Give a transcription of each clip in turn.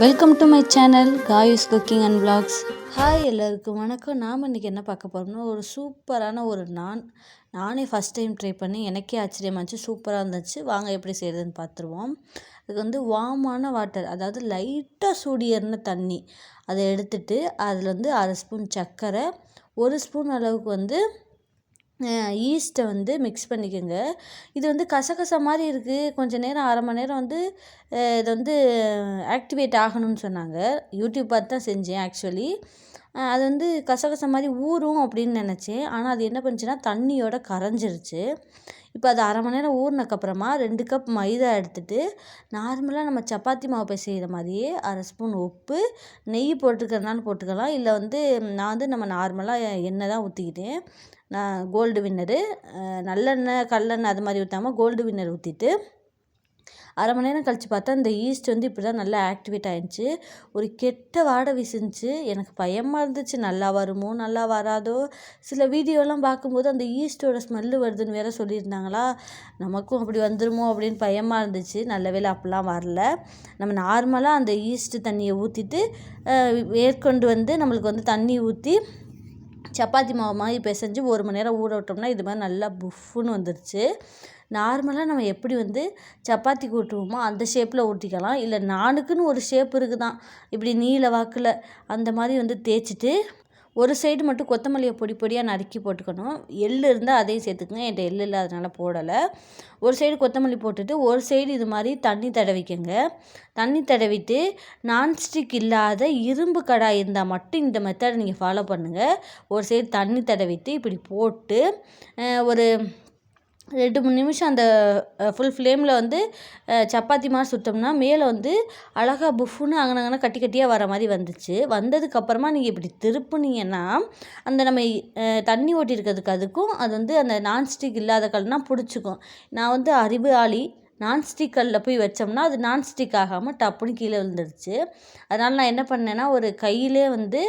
Welcome to my channel Kayu's cooking and vlogs. Hi எல்லாருக்கும் வணக்கம். நாம் இன்றைக்கி என்ன பார்க்க போகிறோம்னா ஒரு சூப்பரான ஒரு நானே ஃபஸ்ட் டைம் ட்ரை பண்ணி எனக்கே ஆச்சரியமாச்சு, சூப்பராக இருந்துச்சு. வாங்க எப்படி செய்கிறதுன்னு பார்த்துருவோம். அதுக்கு வந்து வார்மான வாட்டர், அதாவது லைட்டாக சூடியர்ன தண்ணி அதை எடுத்துட்டு அதில் வந்து 1/2 ஸ்பூன் சர்க்கரை, 1 ஸ்பூன் அளவுக்கு வந்து ஈஸ்ட்டை வந்து மிக்ஸ் பண்ணிக்கோங்க. இது வந்து கசகசா மாதிரி இருக்குது, கொஞ்சம் நேரம் 1/2 மணி நேரம் வந்து இது வந்து ஆக்டிவேட் ஆகணும்னு சொன்னாங்க. யூடியூப் பார்த்து தான் செஞ்சேன் ஆக்சுவலி. அது வந்து கசகசா மாதிரி ஊறும் அப்படின்னு நினச்சேன். ஆனால் அது என்ன பண்ணுச்சுன்னா தண்ணியோட கரைஞ்சிருச்சு. இப்போ அது 1/2 மணி நேரம் ஊறினக்கப்புறமா 2 கப் மைதா எடுத்துகிட்டு நார்மலாக நம்ம சப்பாத்தி மாவு பிசைகிற மாதிரியே 1/2 ஸ்பூன் உப்பு, நெய் போட்டுக்கிறதுனாலும் போட்டுக்கலாம், இல்லை வந்து நான் வந்து நம்ம நார்மலாக எண்ணெய் தான் ஊற்றிக்கிட்டேன். நான் கோல்டு வின்னரு, நல்லெண்ணெய் கல்லெண்ணெய் அது மாதிரி ஊற்றாமல் கோல்டு வின்னர் ஊற்றிட்டு 1/2 மணி நேரம் கழித்து பார்த்தா இந்த ஈஸ்ட் வந்து இப்படி தான் நல்லா ஆக்டிவேட் ஆகிடுச்சு. ஒரு கெட்ட வாடை வீசுச்சு. எனக்கு பயமாக இருந்துச்சு, நல்லா வருமோ நல்லா வராதோ. சில வீடியோலாம் பார்க்கும்போது அந்த ஈஸ்ட்டோட ஸ்மெல்லு வருதுன்னு வேற சொல்லியிருந்தாங்களா, நமக்கும் அப்படி வந்துடுமோ அப்படின்னு பயமாக இருந்துச்சு. நல்ல வேளை அப்படிலாம் வரல. நம்ம நார்மலாக அந்த ஈஸ்ட்டு தண்ணியை ஊற்றிட்டு மேற்கொண்டு வந்து நம்மளுக்கு வந்து தண்ணி ஊற்றி சப்பாத்தி மாவு மாதிரி பிசைஞ்சு 1 மணி நேரம் ஊற விட்டோம்னா இது மாதிரி நல்லா புஃப்னு வந்துருச்சு. நார்மலாக நம்ம எப்படி வந்து சப்பாத்தி ஊட்டுவோமோ அந்த ஷேப்பில் ஊற்றிக்கலாம், இல்லை நானுக்குன்னு ஒரு ஷேப் இருக்குதான் இப்படி நீல வாக்கில், அந்த மாதிரி வந்து தேய்ச்சிட்டு ஒரு சைடு மட்டும் கொத்தமல்லியை பொடி பொடியாக நறுக்கி போட்டுக்கணும். எள் இருந்தால் அதையும் சேர்த்துக்குங்க, என்கிட்ட எள் இல்லை அதனால் போடலை. ஒரு சைடு கொத்தமல்லி போட்டுட்டு ஒரு சைடு இது மாதிரி தண்ணி தடவிக்கங்க. தண்ணி தடவிட்டு நான்ஸ்டிக் இல்லாத இரும்பு கடாய் இருந்தால் மட்டும் இந்த மெத்தடை நீங்கள் ஃபாலோ பண்ணுங்கள். ஒரு சைடு தண்ணி தடவிட்டு இப்படி போட்டு ஒரு 2-3 நிமிஷம் அந்த ஃபுல் ஃப்ளேமில் வந்து சப்பாத்தி மாதிரி சுட்டோம்னா மேலே வந்து அழகாக புஃப்னு அங்கனங்கன்னா கட்டி கட்டியாக வர மாதிரி வந்துச்சு. வந்ததுக்கப்புறமா நீங்கள் இப்படி திருப்புனீங்கன்னா அந்த நம்ம தண்ணி ஓட்டியிருக்கிறதுக்கு அதுக்கும் அது வந்து அந்த நான்ஸ்டிக் இல்லாத கல்னால் பிடிச்சிக்கும். நான் வந்து அறிவாளி, நான்ஸ்டிக் கல்லில் போய் வச்சோம்னா அது நான்ஸ்டிக் ஆகாமல் டப்புன்னு கீழே விழுந்துருச்சு. அதனால் நான் என்ன பண்ணேன்னா ஒரு கையிலே வந்து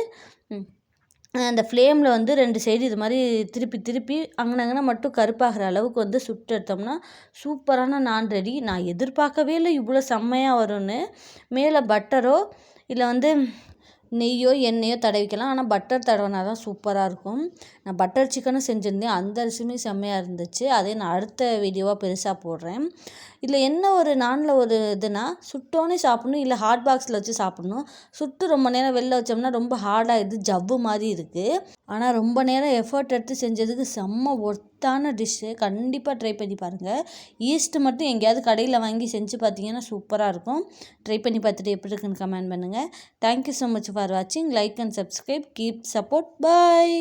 அந்த ஃப்ளேமில் வந்து 2 சைடு இது மாதிரி திருப்பி அங்கனங்கன்னா மட்டும் கருப்பாகிற அளவுக்கு வந்து சுட்டு எடுத்தோம்னா சூப்பரான நான் ரெடி. நான் எதிர்பார்க்கவே இல்லை இவ்வளோ செம்மையாக வரும்னு. மேலே பட்டரோ இல்லை வந்து நெய்யோ எண்ணெயோ தடவிக்கலாம், ஆனால் பட்டர் தடவினா தான் சூப்பராக இருக்கும். நான் பட்டர் சிக்கனும் செஞ்சுருந்தேன், அந்த அரிசியுமே செம்மையாக இருந்துச்சு. அதே நான் அடுத்த வீடியோவாக பெருசாக போடுறேன். இதில் என்ன ஒரு நானில் ஒரு இதுனா சுட்டோன்னே சாப்பிட்ணும், இல்லை ஹாட் பாக்ஸில் வச்சு சாப்பிட்ணும். சுட்டு ரொம்ப நேரம் வெளில வச்சோம்னா ரொம்ப ஹார்டாகிடுது, ஜவ்வு மாதிரி இருக்குது. ஆனால் ரொம்ப நேரம் எஃபர்ட் எடுத்து செஞ்சதுக்கு செம்ம ஒர்த்தான டிஷ்ஷு. கண்டிப்பாக ட்ரை பண்ணி பாருங்கள். ஈஸ்ட்டு மட்டும் எங்கேயாவது கடையில் வாங்கி செஞ்சு பார்த்தீங்கன்னா சூப்பராக இருக்கும். ட்ரை பண்ணி பார்த்துட்டு எப்படி இருக்குன்னு கமெண்ட் பண்ணுங்கள். தேங்க்யூ ஸோ மச் ஃபார் வாட்சிங். Like and subscribe. Keep support. Bye.